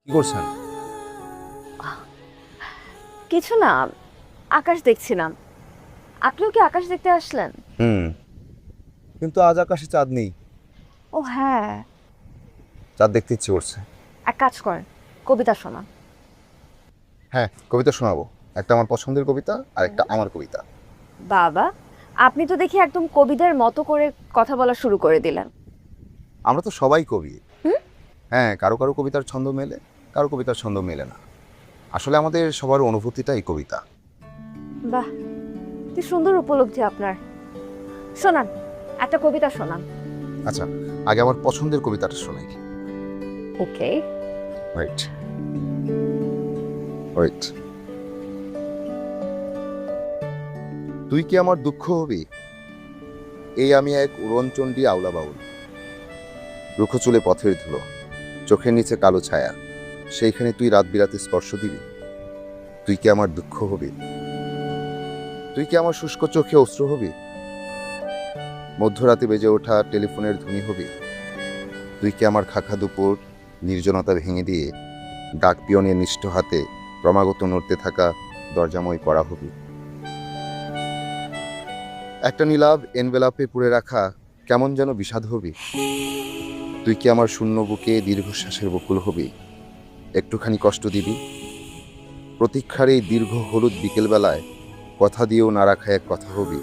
কি করছেন? কিছু না, আকাশ দেখছিলাম। আপনিও কি আকাশ দেখতে আসলেন? হুম। কিন্তু আজ আকাশে চাঁদ নেই। ও হ্যাঁ। চাঁদ দেখতে ইচ্ছে করছে। এক কাজ করেন, কবিতা শোনান। হ্যাঁ, কবিতা শোনাবো। একটা আমার পছন্দের কবিতা আর একটা আমার কবিতা। বাবা, আপনি তো দেখি একদম কবিদের মতো করে কথা বলা শুরু করে দিলেন। আমরা তো সবাই কবি। হুম। হ্যাঁ, কারো কারো কবিতার ছন্দ মেলে, কারো কবিতার ছন্দ মেলে না। আসলে আমাদের সবার অনুভূতিটাই কবিতা। বাহ, কি সুন্দর উপলব্ধি আপনার। শোনান, একটা কবিতা শোনান। আচ্ছা, আগে আমার পছন্দের কবিতাটা শোনাই। ওকে। Wait, wait. তুই কি আমার দুঃখ হবি? এই আমি এক উড়নচণ্ডী আওলা বাউল। রুক্ষ চুলে পথের ধুলো, চোখের নিচে কালো ছায়া। সেইখানে তুই রাত বিরাতে স্পর্শ দিবি। তুই কি আমার দুঃখ হবি? তুই কি আমার শুষ্ক চোখে অশ্রু হবি? মধ্যরাতে বেজে ওঠা টেলিফোনের ধ্বনি হবি? তুই কি আমার খাখা দুপুর নির্জনতা ভেঙে দিয়ে ডাক পিয়নের নিষ্ঠ হাতে ক্রমাগত নড়তে থাকা দরজাময় করা হবি? একটা নীলাভ এনভেলাপে পুড়ে রাখা কেমন যেন বিষাদ হবি? তুই কি আমার শূন্য বুকে দীর্ঘশ্বাসের বকুল হবি? একটুখানি কষ্ট দিবি? প্রতীক্ষার এই দীর্ঘ হলুদ বিকেলবেলায় কথা দিয়েও না রাখা এক কথা হবি?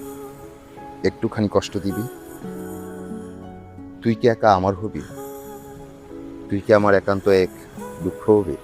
একটুখানি কষ্ট দিবি? তুই কি একা আমার হবি? তুই কি আমার একান্ত এক দুঃখ হবি?